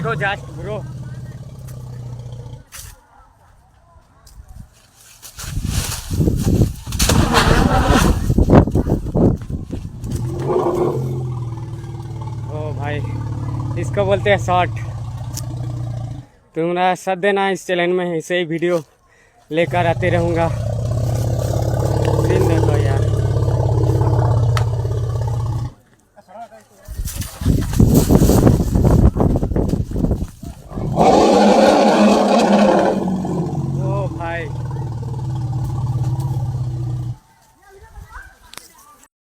देखो just bro. ओ भाई, इसको बोलते हैं शॉर्ट। तुम्हारा साथ देना इस चैनल में, ऐसे ही वीडियो लेकर आते रहूँगा।